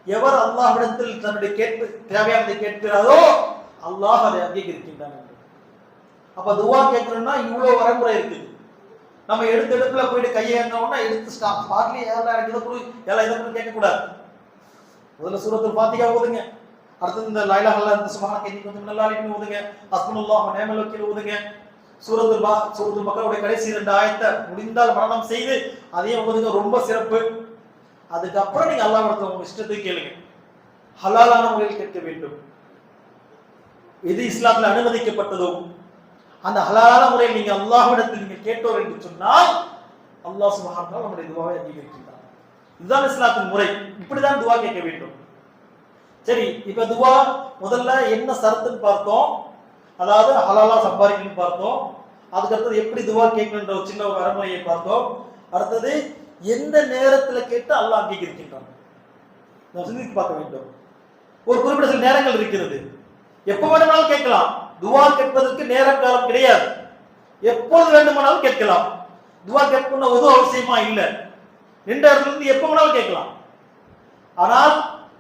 எவர் அல்லாஹ்விடத்தில் தன்னுடைய தேவையானதை கேட்கிறாரோ அல்லாஹ் அதை அங்கீகரிக்கின்றான். அப்ப துவா கேட்கணும்னா இவ்வளவு வரமுறை இருக்குது. நம்ம எடுப்புல போயிட்டு கையை ஏறினோம்னா எடுத்து ஸ்பாட்லயே எனக்கு இதை கொடு இதை கொடு கேட்க கூடாது. முதல்ல சூரத்துல் ஃபாத்திஹா ஓதுங்க, அடுத்து இந்த லா இலாஹ இல்லல்லாஹ் சுப்ஹானக இன்னி குன்து மினல் ஸாலிமீன் ஓதுங்க, ஹஸ்புனல்லாஹு வ நிஅமல் வக்கீல் ஓதுங்க. சூரத்துல் பக்ராவுடைய கடைசி 2 ஆயத்தை முடிந்தால் மனனம் செய்து அதையும் ஓதுங்க, ரொம்ப சிறப்பு. அதுக்கப்புறம் நீங்க அல்லாஹ்விடத்தில் உங்க இஷ்டத்துக்கு கேளுங்க. ஹலாலான முறையில் கேட்க வேண்டும். எது இஸ்லாத்தில் அனுமதிக்கப்பட்டதோ அந்த ஹலாலான முறையில் நீங்க அல்லாஹ்விடத்தில் நீங்க கேட்டோர் என்று சொன்னால் அல்லாஹ் சுப்ஹானஹு வ தஆலா நம்முடைய துஆவை அங்கீகரிக்கிறார். இதுதான் இஸ்லாத்தின் முறை, இப்படிதான் துஆ கேட்க வேண்டும். சரி, இப்ப துஆ முதல்ல என்ன ஷரத்துன்னு பார்த்தோம், அதாவது ஹலாலா சம்பாதிக்கணும்னு பார்த்தோம். அதுக்கடுத்தது எப்படி துஆ கேட்கணுன்ற ஒரு சின்ன ஒரு வரமுறையை பார்த்தோம். அடுத்தது எந்த நேரத்துல கேட்டு அல்லாஹ் அங்கீகரிக்கின்றான் நாம் சிந்தித்து பார்க்க வேண்டும். ஒரு குறிப்பிட்ட சில நேரங்கள் இருக்கிறது, எப்ப வேண்டுமானாலும் கேட்கலாம். துஆ கேட்பதற்கு நேரம் காலம் கிடையாது, எப்போது வேண்டுமானாலும் கேட்கலாம். துஆ கேட்கணும்னா ஒரு அவசியமா இல்லை, நின்ற இடத்துல இருந்து எப்ப வேணாலும் கேட்கலாம். ஆனால்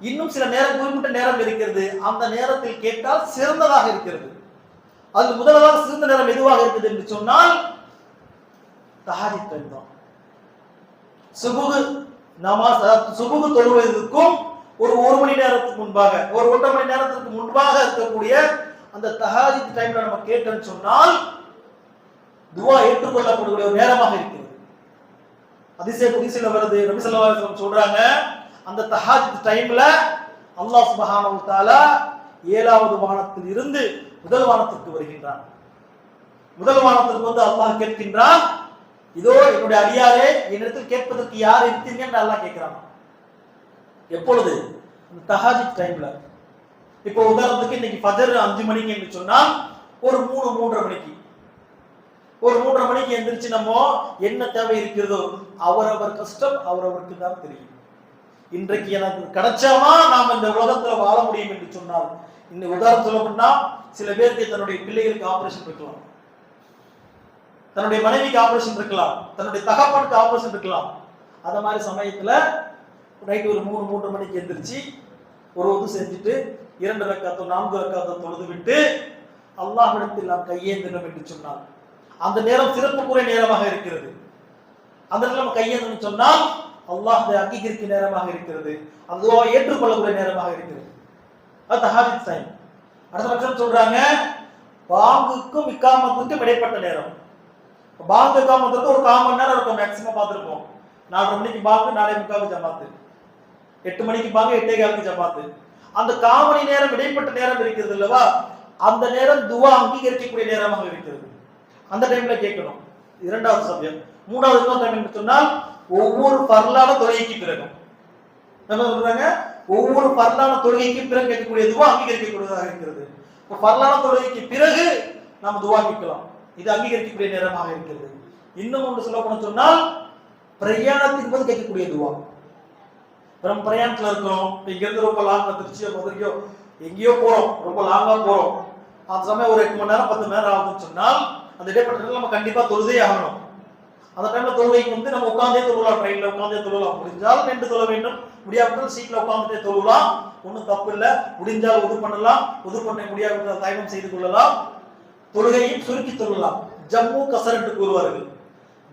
இன்னும் சில நேரம், குறிப்பிட்ட நேரம் இருக்கிறது, அந்த நேரத்தில் கேட்டால் சிறந்ததாக இருக்கிறது. அது முதலாவது சிறந்த நேரம் எதுவாக இருக்குது என்று சொன்னால் தஹஜ்ஜுத் டைம் தான். சுபுஹ் நமாஸ், சுபுஹ் தொழுவதற்கும் ஒரு 1 மணி நேரத்துக்கு முன்பாக, ஒரு 1.5 மணி நேரத்துக்கு முன்பாக இருக்கக்கூடிய அந்த தஹஜ்ஜுத் டைம்ல நம்ம கேட்டோம்னு சொன்னால் துஆ ஏற்றுக்கொள்ளக்கூடிய ஒரு நேரமாக இருக்கிறது. ஹதீஸ்ல வருது, நபி ஸல்லல்லாஹு அலைஹி வஸல்லம் சொல்றாங்க, அந்த தஹஜ்ஜுத் டைம்ல அல்லாஹ் சுப்ஹானஹு வ தஆலா 7வது வானத்தில் இருந்து முதல் வானத்திற்கு வருகின்றான். முதல் வானத்திற்கு வந்து அல்லாஹ் கேட்கின்றான், இதோ என்னுடைய அடியாரே, என்னிடத்தில் கேட்பதற்கு யார் இருக்கீங்க என்று அல்லாஹ் கேட்கிறான். எப்பொழுது? அந்த தஹஜ்ஜுத் டைம்ல. இப்போ உதாரணத்துக்கு இன்னைக்கு ஃபஜர் 5 மணிக்கு என்று சொன்னால் ஒரு 3:30 மணிக்கு, ஒரு 3:30 மணிக்கு எந்திரிச்சு நம்ம என்ன தேவை இருக்கிறதோ அவரவர் கஷ்டம் அவரவருக்கு தான் தெரியும். இன்றைக்கு எனக்கு கிடைச்சாமா நாம் இந்த உலகத்துல வாழ முடியும் என்று சொன்னால், இன்னும் உதாரணம் சொல்லணும்னா சில பேருக்கு தன்னுடைய பிள்ளைகளுக்கு ஆபரேஷன் இருக்கலாம், தன்னுடைய மனைவிக்கு ஆபரேஷன் இருக்கலாம், தன்னுடைய தகப்பனுக்கு ஆபரேஷன் இருக்கலாம். அத மாதிரி சமயத்துல நைட் ஒரு 3:30 மணிக்கு எந்திரிச்சு ஒரு உது செஞ்சுட்டு 2 ரக்காத்தோ 4 ரக்காத்தோ தொழுது விட்டு அல்லாஹ்விடத்தில் நாம் கையேந்தினோம் என்று சொன்னால் அந்த நேரம் சிறப்புக்குரிய நேரமாக இருக்கிறது. அந்த நேரம் கையேந்தணும் சொன்னால் அல்லாஹ் அங்கீகரிக்கும் நேரமாக இருக்கிறது, அந்த துஆவை ஏற்றுக்கொள்ளக்கூடிய நேரமாக இருக்கிறது. அது தஹஜ்ஜுத் டைம். அடுத்த பட்சம் சொல்றாங்க, பாங்குக்கும் இக்காமத்துக்கும் இடைப்பட்ட நேரம். பாங்கு இக்காமத்துக்கு ஒரு 1/4 மணி நேரம் இருக்கும், மேக்ஸிமம் பார்த்துருப்போம். 4:30 மணிக்கு பாங்கு, 4:45 ஜமாத்து, 8 மணிக்கு பாங்கு, 8:15 ஜமாத்து. அந்த 1/4 மணி நேரம் இடைப்பட்ட நேரம் இருக்கிறது அல்லவா, அந்த நேரம் துஆ அங்கீகரிக்கக்கூடிய நேரமாக இருக்கிறது. அந்த டைம்ல கேட்கணும். 2வது சப்ஜெக்ட். 3வது டைம் என்று சொன்னால் ஒவ்வொரு ஃபர்லான தொழுகைக்கு பிறகு என்ன சொல்றாங்க, ஒவ்வொரு ஃபர்லான தொழுகைக்கு பிறகு கேட்கக்கூடிய துஆ அங்கீகரிக்கக்கூடியதாக இருக்கிறது. இப்போ ஃபர்லான தொழுகைக்கு பிறகு நம்ம துஆ கேட்கலாம். இது அங்கீகரிக்கக்கூடிய நேரமாக இருக்கிறது. இன்னும் ஒன்று சொல்ல போன சொன்னால் பிரயாணத்தின் போது கேட்கக்கூடிய துவா. நம்ம பிரயாணத்துல இருக்கிறோம், இங்க இருந்து ரொம்ப லாங்கா திருச்சியோ மதுரையோ எங்கேயோ போறோம், ரொம்ப லாங்கா போறோம், அந்த சமயம் ஒரு 8 மணி நேரம் 10 மணி நேரம் ஆகுதுன்னு சொன்னால் அந்த இடைப்பட்ட நம்ம கண்டிப்பா தொழுதே ஆகணும். அந்த டைம்ல தொழுகைக்கு நம்ம உட்கார்ந்தே தொழலாம், ட்ரெயின்ல உட்கார்ந்தே தொழலாம், முடிஞ்சால் நின்று தொழ வேண்டும், முடியாவிட்டால் சீட்ல உட்கார்ந்துட்டே தொழலாம், ஒன்றும் தப்பு இல்லை. முடிஞ்சால் உது பண்ணலாம், உது பண்ண முடியாவிட்டால் தயமம் செய்து கொள்ளலாம், தொழுகையும் சுருக்கி தொழலாம். ஜம்மு கசர் என்று கூறுவார்கள்.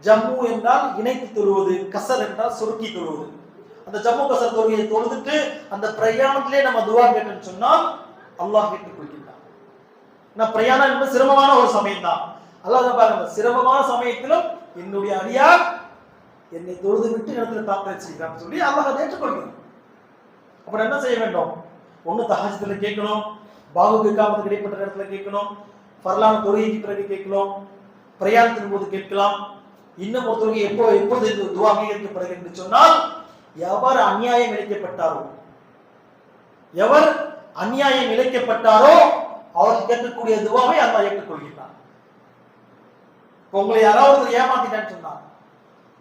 ஜம்மு என்றால் இணைத்து தொழுவது, கசர் என்றால் சுருக்கி தொழுவது. அந்த ஜம்மு கசர் தொழுகையை தொழுதுட்டு அந்த பிரயாணத்திலே நம்ம துவா கேட்டோம்னு சொன்னால் அல்லாஹ் ஏற்றுக்கொள்கிறான். நான் பிரயாணம் என்பது சிரமமான ஒரு சமயம் தான். அல்லாஹ் பாருங்க, சிரமமான சமயத்திலும் என்னுடைய அடியார் என்னை தொழுது விட்டு இடத்துல பிரார்த்தனை செய்கிறான்னு சொல்லி அல்லாஹ் அதை ஏற்றுக்கொள்கிறான். அப்புறம் என்ன செய்ய வேண்டும்? ஒண்ணு தஹஜ்ஜுல கேட்கணும், பாகுக்கு இக்காமத்துக்கு இடைப்பட்ட இடத்துல கேட்கணும், ஃபர்லான தொழுகைக்கு பிறகு கேட்கணும், பிரயாணத்தின் போது கேட்கலாம். இன்னும் ஒரு தொழுகை எப்போது துவா அங்கீகரிக்கப்படுகிறது என்று சொன்னால் எவர் அநியாயம் இழைக்கப்பட்டாரோ அவர் கேட்கக்கூடிய துவாவை அல்லாஹ் ஏற்றுக்கொள்கிறார். உங்களை யாராவது ஏமாத்திட்டான்னு சொன்னா,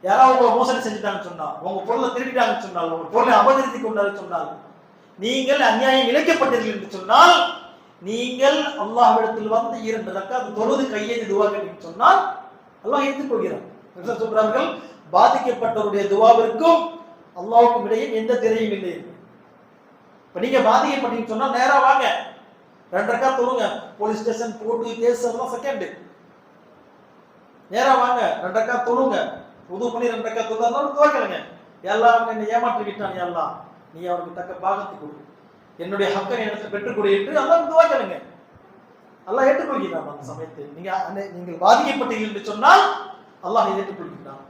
யாராவது உங்களை மோசடி செஞ்சுட்டான்னு சொன்னா, உங்க பொருளை திருடிட்டாங்கன்னு சொன்னால், உங்க பொருளை அபகரித்து கொண்டாரு சொன்னால், நீங்கள் அநியாயம் இழைக்கப்பட்டீர்கள் என்று சொன்னால், நீங்கள் அல்லாஹ்விடத்தில் வந்து 2 ரக்காத் தொழுது கையேந்தி துவா கேட்டீங்கன்னு சொன்னால் அல்லாஹ் ஏற்றுக்கொள்கிறார். சொல்றார்கள், பாதிக்கப்பட்டவருடைய துவாவிற்கும் அல்லாஹ்வுக்கும் இடையே எந்த திரையும் இல்லை. இப்ப நீங்க பாதிக்கப்பட்டீங்கன்னு சொன்னா நேரா வாங்க, 2 ரக்காத் தொழுங்க. போலீஸ் ஸ்டேஷன் கோர்ட்டு கேஸ் எல்லாம் செகண்ட். நேரா வாங்க, 2 ரக்காத் தொழுங்க. உது பண்ணி 2 ரக்காத் தொழுதாலும் துவக்கலுங்க. எல்லாம் என்னை ஏமாற்றி விட்டான், எல்லாம் நீ அவருக்கு தக்க பாகத்தை கொடு, என்னுடைய ஹக்கை எனக்கு பெற்றுக் கொடு என்று அல்லாஹ் துவக்கலுங்க. அல்லாஹ் ஏற்றுக்கொள்கிறான். அந்த சமயத்தில் நீங்கள் பாதிக்கப்பட்டீர்கள் என்று சொன்னால் அல்லாஹ் ஏற்றுக்கொள்கிறான்.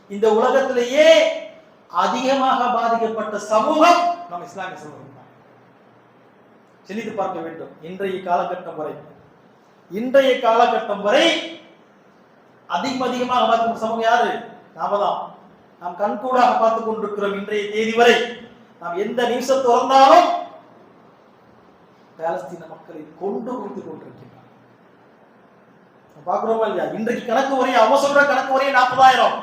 இந்த உலகத்திலேயே அதிகமாக பாதிக்கப்பட்ட சமூகம் நம் இஸ்லாமிய சமூகம். சிந்தித்து பார்க்க வேண்டும். இன்றைய காலகட்டம் வரை அதிகமாக பாதிக்கும் சமூகம் யாரு? நாம தான். நாம் கண்கூடாக பார்த்துக் கொண்டிருக்கிறோம். இன்றைய தேதி வரை நாம் எந்த நிமிஷம் திறந்தாலும் பாலஸ்தீன மக்களை கொண்டு குவித்துக் கொண்டிருக்கிறார். பார்க்கிறோமா இல்லையா? இன்றைக்கு கணக்கு வரையும் அவன் சொல்ற கணக்கு வரையும் 40,000,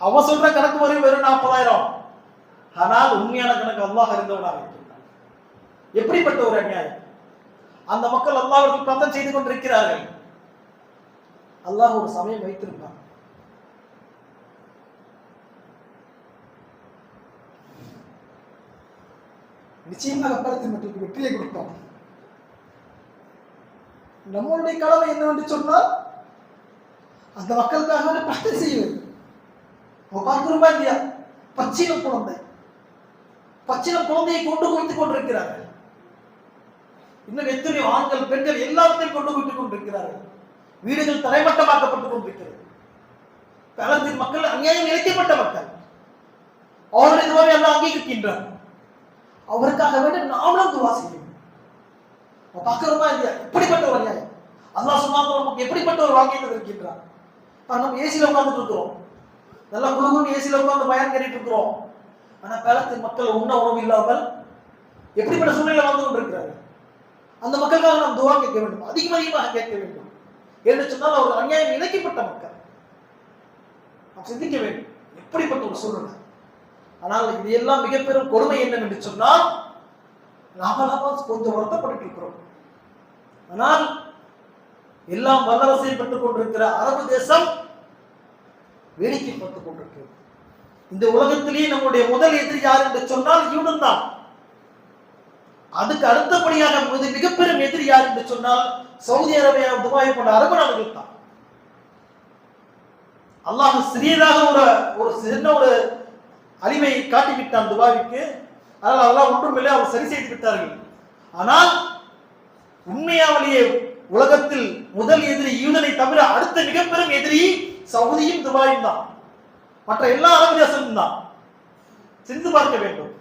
அவன் சொல்ற கணக்கு வரையும் வெறும் 40,000. ஆனால் உண்மையான கணக்கு அல்லாஹ் அறிந்தவனாக இருக்கிறார். எப்படிப்பட்ட ஒரு அநியாயம்! அந்த மக்கள் அல்லாஹ்விற்கு பிரார்த்தனை செய்து கொண்டிருக்கிறார்கள். அல்லாஹ் ஒரு சமயம் வைத்திருப்பான், நிச்சயமாக பாலஸ்தீன் மக்களுக்கு வெற்றியை கொடுப்போம். நம்மளுடைய கடமை என்னவென்று சொன்னால் அந்த மக்களுக்காக பிரார்த்தனை செய்ய வேண்டும். பார்க்கிறோமா இல்லையா? பச்சிலம் குழந்தையை கொண்டு குவித்துக் கொண்டிருக்கிறார்கள். இன்னும் எத்தனையோ ஆண்கள் பெண்கள் எல்லாத்தையும் கொண்டு குவித்துக் கொண்டிருக்கிறார்கள். வீடுகள் தரைமட்டமாக்கப்பட்டுக் கொண்டிருக்கிறது. பாலஸ்தீன் மக்கள் அநியாயம் இழைக்கப்பட்ட மக்கள். அவருடைய துவாவை எல்லாம் அங்கீகரிக்கின்றார். அவருக்காக வேண்டி நாமளும் துவா செய்யணும். பார்க்கிறோமா இல்லையா? எப்படிப்பட்ட ஒரு அநியாயம்! அல்லாஹ் சுப்ஹானஹு வ தஆலா நமக்கு எப்படிப்பட்ட ஒரு வாக்கியத்தை இருக்கின்றார். நம்ம ஏசில உட்கார்ந்துட்டு இருக்கிறோம், நல்லா குழுகுன்னு ஏசில உட்கார்ந்து பயன் கேட்டுட்டு இருக்கிறோம். ஆனா பாலஸ்தீன் மக்கள் உண்ண உணவு இல்லாமல் எப்படிப்பட்ட சூழ்நிலை வந்து கொண்டிருக்கிறார்கள். அந்த மக்களுக்காக நாம் துவா கேட்க வேண்டும், அதிகமாக கேட்க வேண்டும். என்று சொன்னால் அவர்கள் அநியாயம் இழைக்கப்பட்ட மக்கள். நாம் சிந்திக்க வேண்டும், எப்படிப்பட்ட ஒரு சூழ்நிலை. ஆனால் இது எல்லாம் மிகப்பெரும் கொடுமை என்னவென்று சொன்னால் நாம கொஞ்சம் வருத்தப்பட்டு இருக்கிறோம். ஆனால் எல்லாம் வல்லரசை பெற்றுக் கொண்டிருக்கிற அரபு தேசம் வேடிக்கை பார்த்துக் கொண்டிருக்கிறது. இந்த உலகத்திலேயே நம்முடைய முதல் எதிரி யார் என்று சொன்னால் யூதன் தான். அதுக்கு அடுத்தபடியாக மிகப்பெரும் எதிரி யார் என்று சொன்னால் சவுதி அரேபியா, துபாய் போன்ற அரபு நாடுகள் தான். அல்லாஹ் சிறியதாக ஒரு சின்ன ஒரு அழிவை காட்டிவிட்டான் துபாய்க்கு. அதனால் அதெல்லாம் ஒன்றுமில்லை, அவர் சரி செய்து விட்டார்கள். ஆனால் உண்மையாவலேயே உலகத்தில் முதல் எதிரி யூதனை தவிர அடுத்த மிகப்பெரும் எதிரி சவுதியும் துபாயும் தான். மற்ற எல்லா அரபு தேசமும் தான். சிந்து பார்க்க வேண்டும்.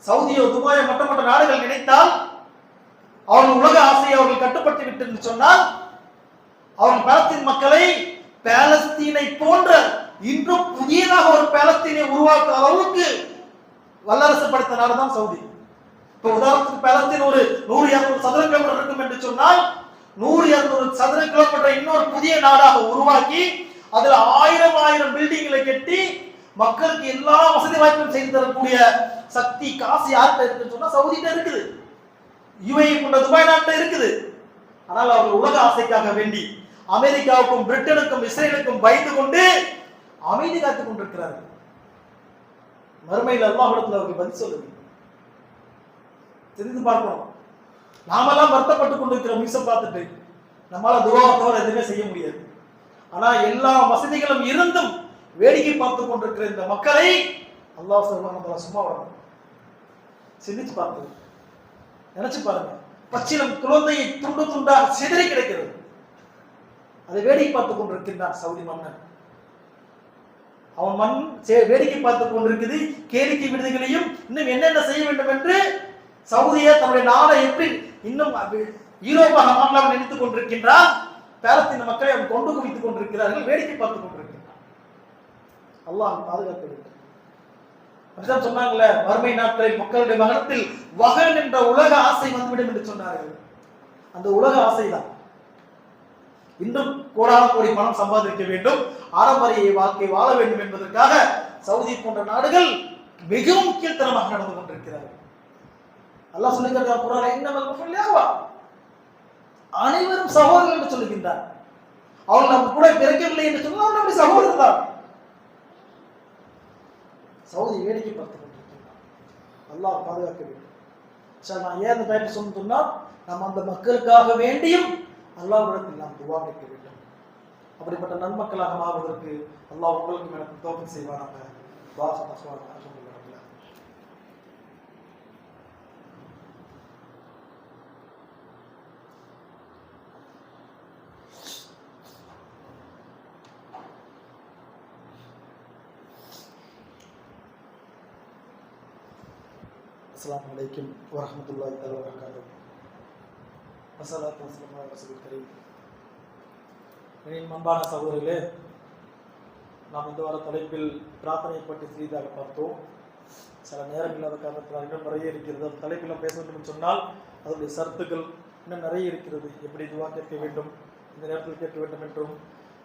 சவுதியோ துபாயோ மற்ற நாடுகள் நினைத்தால் அவர்கள் உலக ஆசையை அவர்கள் கட்டுப்படுத்தி விட்டு என்று சொன்னால் அவர்கள் பாலஸ்தீன் மக்களை பாலஸ்தீனை போன்ற இன்னும் புதியதாக ஒரு பாலஸ்தீனை உருவாக்க அளவுக்கு வல்லரசு படைத்த நாடுதான் சவுதி. இப்ப உதாரணத்துக்கு பாலஸ்தீன் ஒரு 100-200 சதுர கிலோமீட்டர் இருக்கும் என்று சொன்னால் 100-200 சதுர கிலோமீட்டர் இன்னொரு புதிய நாடாக உருவாக்கி அதுல 1000 பில்டிங்களை கட்டி மக்களுக்கு எல்லா வசதி வாய்ப்பும் செய்து தரக்கூடிய சக்தி காசு யார்கிட்ட இருக்குன்னு சொன்னா சவுதிட்ட இருக்குது, யுஏஇ போன்ற துபாய் நாட்டில் இருக்குது. ஆனால் அவர்கள் உலக ஆசைக்காக வேண்டி அமெரிக்காவுக்கும் பிரிட்டனுக்கும் இஸ்ரேலுக்கும் பயந்து கொண்டு அமைதி காத்துக் கொண்டிருக்கிறார்கள். மறுமையில் அல்லாஹ்விடத்தில் அவர்கள் பதில் சொல்லுங்க, தெரிந்து பார்க்கணும். நாமெல்லாம் வருத்தப்பட்டு கொண்டிருக்கிற மீச பார்த்துட்டு நம்மளால துவா தவிர எதுவுமே செய்ய முடியாது. ஆனா எல்லா வசதிகளும் இருந்தும் வேடிக்கை பார்த்து கொண்டிருக்கிற இந்த மக்களை அல்லாஹ் சும்மா விடணும். சிந்திச்சு பார்த்து நினைச்சு பாருங்க, பச்சிலம் குழந்தையை துண்டு துண்டாக சிதறி கிடைக்கிறது, அதை வேடிக்கை பார்த்துக் கொண்டிருக்கின்றான் சவுதி மன்னன். அவன் மண் வேடிக்கை பார்த்துக் கொண்டிருக்குது. கேளிக்கை விடுதிகளையும் இன்னும் என்னென்ன செய்ய வேண்டும் என்று சவுதியை தன்னுடைய நாடை எப்படி இன்னும் யூரோப்பாக மாற்றலாம் நினைத்துக் கொண்டிருக்கின்றான். பாலஸ்தீன மக்களை அவன் கொண்டு குவித்துக் கொண்டிருக்கிறார்கள், வேடிக்கை பார்த்துக் கொண்டிருக்கின்றான். அல்லாஹ் பாதுகாக்க வேண்டும். அப்படிதான் சொன்னாங்கல்ல, வறுமை நாட்களில் மக்களுடைய மகனத்தில் வகன் என்ற உலக ஆசை வந்துவிடும் என்று சொன்னார்கள். அந்த உலக ஆசைதான் இன்னும் கோடான கோடி பணம் சம்பாதிக்க வேண்டும், ஆடம்பரிய வாழ்க்கை வாழ வேண்டும் என்பதற்காக சவுதி போன்ற நாடுகள் மிகவும் கீழ்த்தனமாக நடந்து கொண்டிருக்கிறார்கள். அல்லாஹ் சொல்லுகிறார் குர்ஆனில், இன்னமல் முஃமினூன அனைவரும் சகோதரர்கள் என்று சொல்லுகின்றார். அவர்கள் நம்ம கூட பிறக்கவில்லை என்று சொன்னால் அவர்கள் நம்முடைய சகோதரர் தான். சவுதி வேடிக்கை பார்த்துக் கொண்டிருக்கிறார். அல்லாஹ் பாதுகாக்க வேண்டும். நான் ஏன் அந்த டைம் சொன்னா, நம்ம அந்த மக்களுக்காக வேண்டியும் அல்லாஹ்விடத்தில் நாம் துஆ கேட்க வேண்டும். அப்படிப்பட்ட நன்மக்களாக மாறுவதற்கு அல்லாஹ் உங்களுக்கும் எனக்கு தௌஃபீக் செய்வானாக. அஸ்ஸலாமு அலைக்கும் வரஹ்மத்துல்லாஹி தஆலா வபரகாத்துஹு. வஸலாத்து வஸலாமு அலா ரசூலில் கரீம். அன்பான சகோதரர்களே, நாம் இந்த வார தலைப்பில் பிரார்த்தனை பற்றி சிறிதாக பார்த்தோம். சில நேரம் இல்லாத காரணத்தினால் இன்னும் நிறைய இருக்கிறது. அந்த தலைப்பில் பேச வேண்டும் என்று சொன்னால் அதனுடைய சர்த்துக்கள் இன்னும் நிறைய இருக்கிறது. எப்படி துவா கேட்க வேண்டும், இந்த நேரத்தில் கேட்க வேண்டும் என்றும்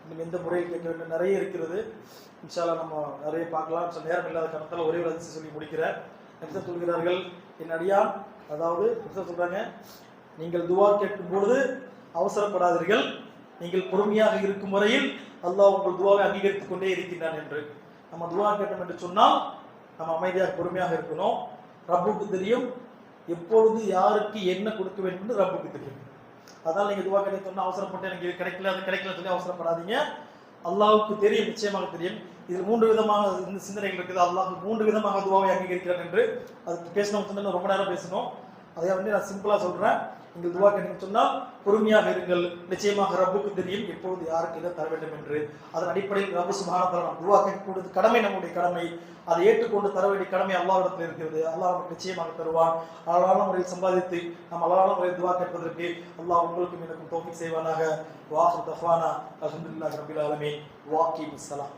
இன்னும் எந்த முறையில் கேட்க வேண்டும் நிறைய இருக்கிறது. இன்ஷா அல்லாஹ் நம்ம நிறைய பார்க்கலாம். சில நேரம் இல்லாத காரணத்தால் ஒரே ஒரு அதிசயம் சொல்லி முடிக்கிறேன். நபிகள் சொல்கிறார்கள், என் அடியான், அதாவது சொல்றாங்க, நீங்கள் துவா கேட்கும் பொழுது அவசரப்படாதீர்கள், நீங்கள் பொறுமையாக இருக்கும் வரையில் அல்லாஹ் உங்கள் துவாவை அங்கீகரித்துக் கொண்டே இருக்கின்றான் என்று. நம்ம துவா கேட்டோம் என்று சொன்னால் நம்ம அமைதியாக பொறுமையாக இருக்கணும். ரப்புக்கு தெரியும் எப்பொழுது யாருக்கு என்ன கொடுக்க வேண்டும் என்று ரப்புக்கு தெரியும். அதனால் நீங்க துவா கேட்க சொன்னா அவசரப்பட்டு எனக்கு கிடைக்கல அது கிடைக்கல சொல்லி அவசரப்படாதீங்க. அல்லாஹ்வுக்கு தெரியும், நிச்சயமாக தெரியும். இதில் 3 விதமான இந்த சிந்தனைகள் இருக்குது. அல்லாஹ் 3 விதமாக துவாவை அங்கீகரிக்கிறான் என்று அதுக்கு பேசணும், ரொம்ப நேரம் பேசணும். அதை வந்து நான் சிம்பிளா சொல்றேன். நீங்கள் துவா கேட்க சொன்னால் பொறுமையாக இருங்கள், நிச்சயமாக ரப்புக்கு தெரியும் எப்பொழுது யாருக்கு என்ன தர வேண்டும் என்று. அதன் அடிப்படையில் ரப்பு சுப்ஹானஹு வ தஆலா நாம் துவா கேட்கக்கூடியது கடமை, நம்முடைய கடமை. அதை ஏற்றுக்கொண்டு தர வேண்டிய கடமை அல்லாஹ்விடத்தில் இருக்கிறது. அல்லாஹ் நமக்கு நிச்சயமாக தருவான். அழகான முறையில் சம்பாதித்து நாம் அழகான முறையில் துவா கேட்பதற்கு அல்லாஹ் உங்களுக்கும் எனக்கும் தௌஃபீக் செய்வானாக. வாஹிர் தஃவானா அல்ஹம்துலில்லாஹி ரப்பில் ஆலமீன். வாக்கீமுஸ் ஸலாம்.